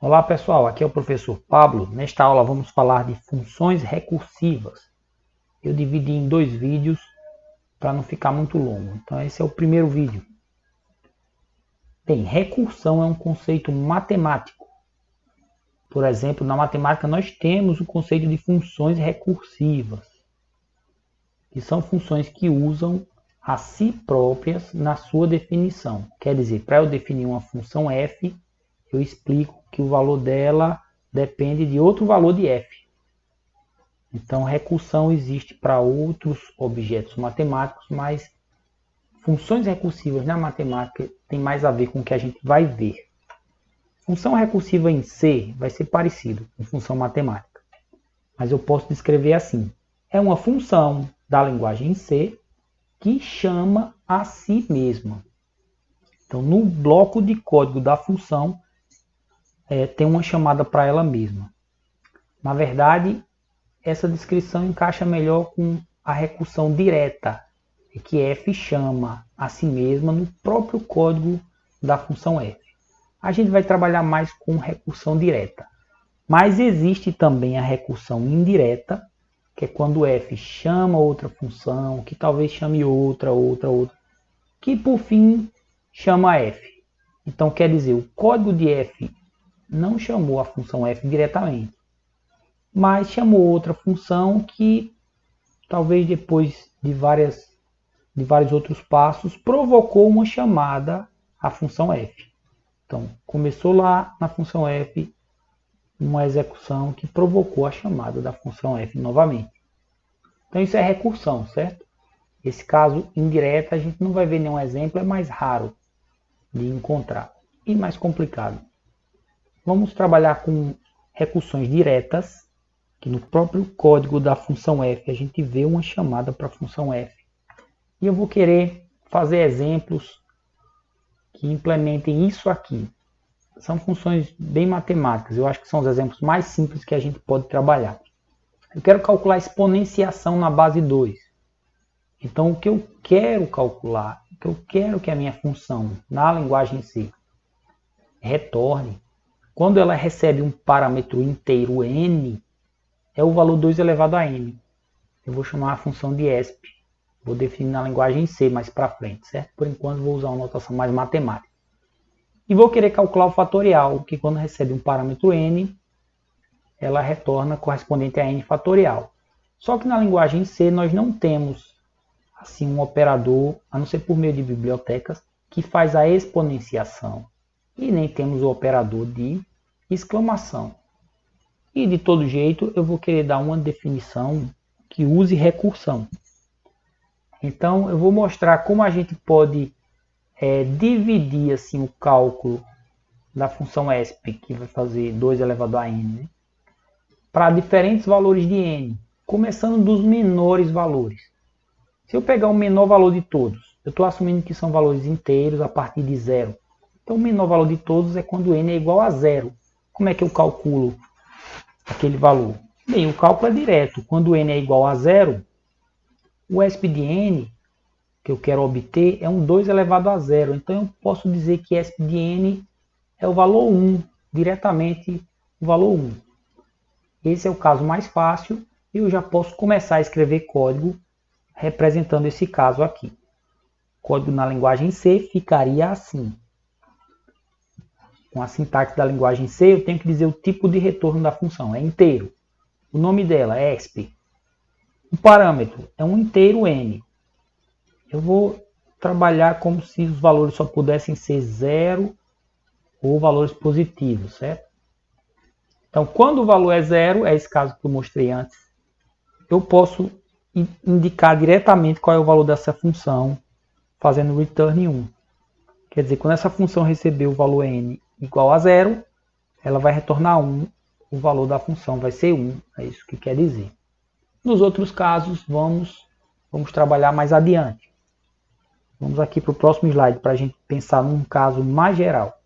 Olá pessoal, aqui é o professor Pablo. Nesta aula vamos falar de funções recursivas. Eu dividi em dois vídeos para não ficar muito longo. Então esse é o primeiro vídeo. Bem, recursão é um conceito matemático. Por exemplo, na matemática nós temos o conceito de funções recursivas, que são funções que usam a si próprias na sua definição. Quer dizer, para eu definir uma função f, eu explico que o valor dela depende de outro valor de f. Então, recursão existe para outros objetos matemáticos, mas funções recursivas na matemática tem mais a ver com o que a gente vai ver. Função recursiva em C vai ser parecido com função matemática, mas eu posso descrever assim. É uma função da linguagem C que chama a si mesma. Então, no bloco de código da função, tem uma chamada para ela mesma. Na verdade, essa descrição encaixa melhor com a recursão direta, que f chama a si mesma no próprio código da função f. A gente vai trabalhar mais com recursão direta, mas existe também a recursão indireta, que é quando f chama outra função, que talvez chame outra, que por fim chama f. Então quer dizer, o código de f não chamou a função f diretamente, mas chamou outra função que talvez depois de vários outros passos provocou uma chamada à função f. Então começou lá na função f uma execução que provocou a chamada da função f novamente. Então isso é recursão, certo? Esse caso indireta a gente não vai ver nenhum exemplo, é mais raro de encontrar e mais complicado. Vamos trabalhar com recursões diretas, que no próprio código da função f a gente vê uma chamada para a função f. E eu vou querer fazer exemplos que implementem isso aqui. São funções bem matemáticas, eu acho que são os exemplos mais simples que a gente pode trabalhar. Eu quero calcular a exponenciação na base 2. Então o que eu quero calcular, o que eu quero que a minha função na linguagem C retorne, quando ela recebe um parâmetro inteiro n, é o valor 2 elevado a n. Eu vou chamar a função de exp. Vou definir na linguagem C mais para frente, certo? Por enquanto vou usar uma notação mais matemática. E vou querer calcular o fatorial, que quando recebe um parâmetro n, ela retorna correspondente a n fatorial. Só que na linguagem C nós não temos assim um operador, a não ser por meio de bibliotecas, que faz a exponenciação. E nem temos o operador de exclamação. E de todo jeito eu vou querer dar uma definição que use recursão. Então eu vou mostrar como a gente pode dividir assim, o cálculo da função exp, que vai fazer 2 elevado a n, né, para diferentes valores de n, começando dos menores valores. Se eu pegar o menor valor de todos, eu estou assumindo que são valores inteiros a partir de 0. Então o menor valor de todos é quando n é igual a 0. Como é que eu calculo aquele valor? Bem, o cálculo é direto. Quando n é igual a 0, o exp de n que eu quero obter é um 2 elevado a 0. Então eu posso dizer que exp de n é o valor 1, diretamente o valor 1. Esse é o caso mais fácil e eu já posso começar a escrever código representando esse caso aqui. O código na linguagem C ficaria assim. Com a sintaxe da linguagem C, eu tenho que dizer o tipo de retorno da função, é inteiro. O nome dela é exp. O parâmetro é um inteiro n. Eu vou trabalhar como se os valores só pudessem ser 0 ou valores positivos, certo? Então, quando o valor é 0, é esse caso que eu mostrei antes, eu posso indicar diretamente qual é o valor dessa função, fazendo return 1. Quer dizer, quando essa função receber o valor n igual a 0, ela vai retornar 1, o valor da função vai ser 1, é isso que quer dizer. Nos outros casos, vamos trabalhar mais adiante. Vamos aqui para o próximo slide para a gente pensar num caso mais geral.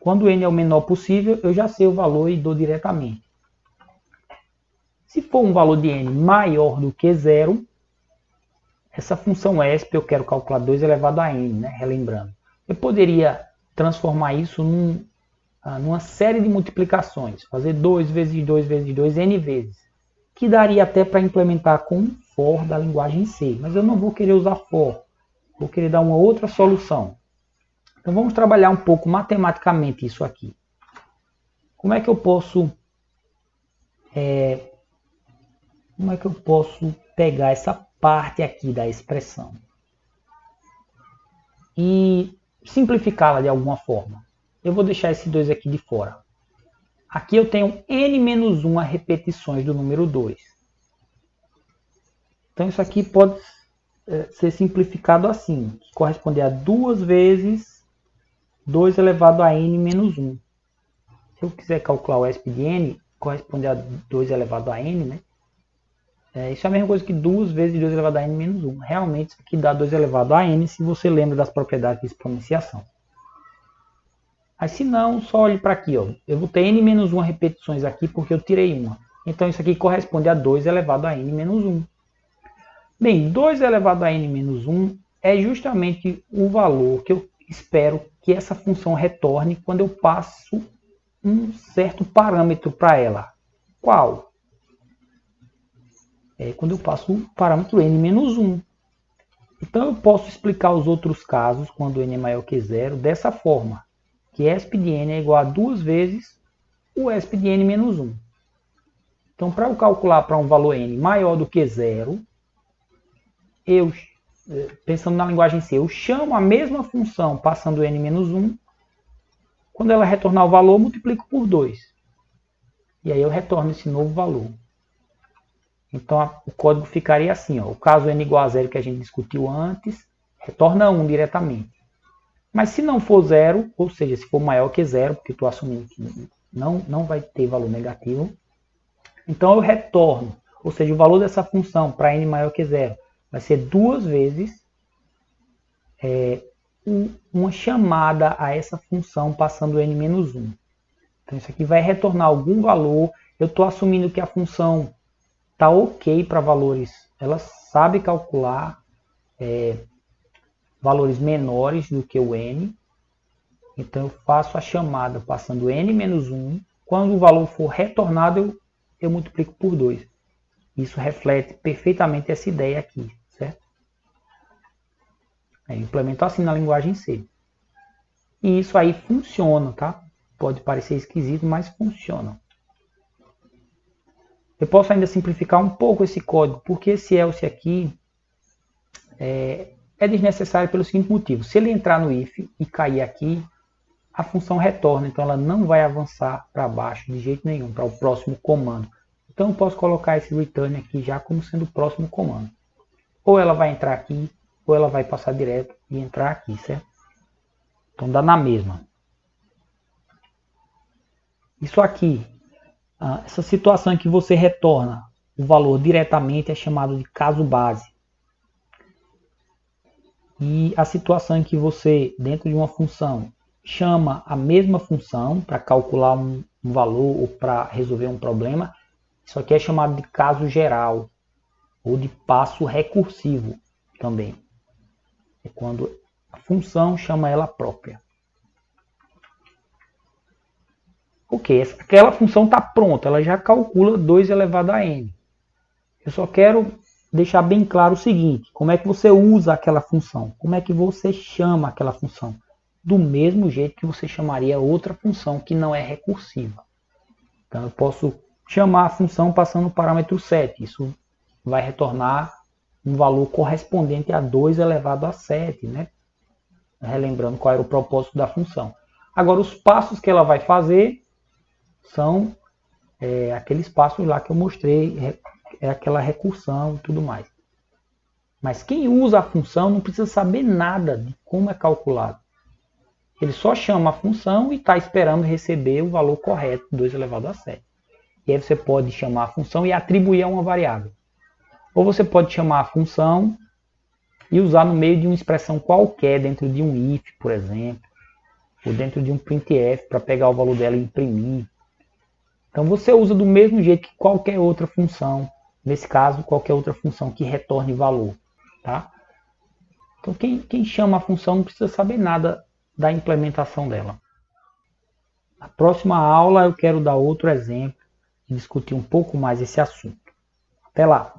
Quando n é o menor possível, eu já sei o valor e dou diretamente. Se for um valor de n maior do que 0, essa função exp eu quero calcular 2 elevado a n, né? Relembrando. Eu poderia transformar isso numa série de multiplicações, fazer 2 vezes 2 vezes 2 n vezes, que daria até para implementar com for da linguagem C, mas eu não vou querer usar for, vou querer dar uma outra solução. Então vamos trabalhar um pouco matematicamente isso aqui. Como é que eu posso pegar essa parte aqui da expressão e simplificá-la de alguma forma? Eu vou deixar esse 2 aqui de fora. Aqui eu tenho n-1 repetições do número 2. Então isso aqui pode ser simplificado assim, que corresponde a 2 vezes 2 elevado a n-1. Se eu quiser calcular o ESP de n, corresponde a 2 elevado a n, né? Isso é a mesma coisa que 2 vezes 2 elevado a n-1. Realmente isso aqui dá 2 elevado a n, se você lembra das propriedades de exponenciação. Mas se não, só olhe para aqui. Ó. Eu vou ter n-1 repetições aqui porque eu tirei uma. Então isso aqui corresponde a 2 elevado a n-1. Bem, 2 elevado a n-1 é justamente o valor que eu espero que essa função retorne quando eu passo um certo parâmetro para ela. Qual? Quando eu passo o parâmetro n-1. Então eu posso explicar os outros casos, quando n é maior que 0, dessa forma. Que ESP de n é igual a 2 vezes o ESP de n menos 1. Então, para eu calcular para um valor n maior do que 0, pensando na linguagem C, eu chamo a mesma função passando n menos 1. Quando ela retornar o valor, eu multiplico por 2. E aí eu retorno esse novo valor. Então, o código ficaria assim. Ó, o caso n igual a 0 que a gente discutiu antes, retorna 1 diretamente. Mas se não for 0, ou seja, se for maior que 0, porque estou assumindo que não vai ter valor negativo, então eu retorno, ou seja, o valor dessa função para n maior que 0 vai ser 2 vezes uma chamada a essa função passando n menos 1. Então isso aqui vai retornar algum valor. Eu estou assumindo que a função está ok para valores, ela sabe calcular valores menores do que o n. Então eu faço a chamada passando n menos 1. Quando o valor for retornado, eu multiplico por 2. Isso reflete perfeitamente essa ideia aqui, certo? Implemento assim na linguagem C. E isso aí funciona, tá? Pode parecer esquisito, mas funciona. Eu posso ainda simplificar um pouco esse código, porque esse else aqui é desnecessário pelo seguinte motivo. Se ele entrar no if e cair aqui, a função retorna, então ela não vai avançar para baixo de jeito nenhum, para o próximo comando. Então eu posso colocar esse return aqui já como sendo o próximo comando. Ou ela vai entrar aqui, ou ela vai passar direto e entrar aqui, certo? Então dá na mesma. Isso aqui, essa situação em que você retorna o valor diretamente é chamado de caso base. E a situação em que você, dentro de uma função, chama a mesma função para calcular um valor ou para resolver um problema, isso aqui é chamado de caso geral ou de passo recursivo também. É quando a função chama ela própria. Ok, aquela função está pronta, ela já calcula 2 elevado a n. Eu só quero deixar bem claro o seguinte, como é que você usa aquela função, como é que você chama aquela função. Do mesmo jeito que você chamaria outra função que não é recursiva. Então eu posso chamar a função passando o parâmetro 7. Isso vai retornar um valor correspondente a 2 elevado a 7, né? Relembrando qual era o propósito da função. Agora os passos que ela vai fazer são aqueles passos lá que eu mostrei, aquela recursão e tudo mais. Mas quem usa a função não precisa saber nada de como é calculado. Ele só chama a função e está esperando receber o valor correto, 2 elevado a 7. E aí você pode chamar a função e atribuir a uma variável. Ou você pode chamar a função e usar no meio de uma expressão qualquer, dentro de um if, por exemplo, ou dentro de um printf, para pegar o valor dela e imprimir. Então você usa do mesmo jeito que qualquer outra função, nesse caso, qualquer outra função que retorne valor. Tá? Então quem chama a função não precisa saber nada da implementação dela. Na próxima aula eu quero dar outro exemplo e discutir um pouco mais esse assunto. Até lá!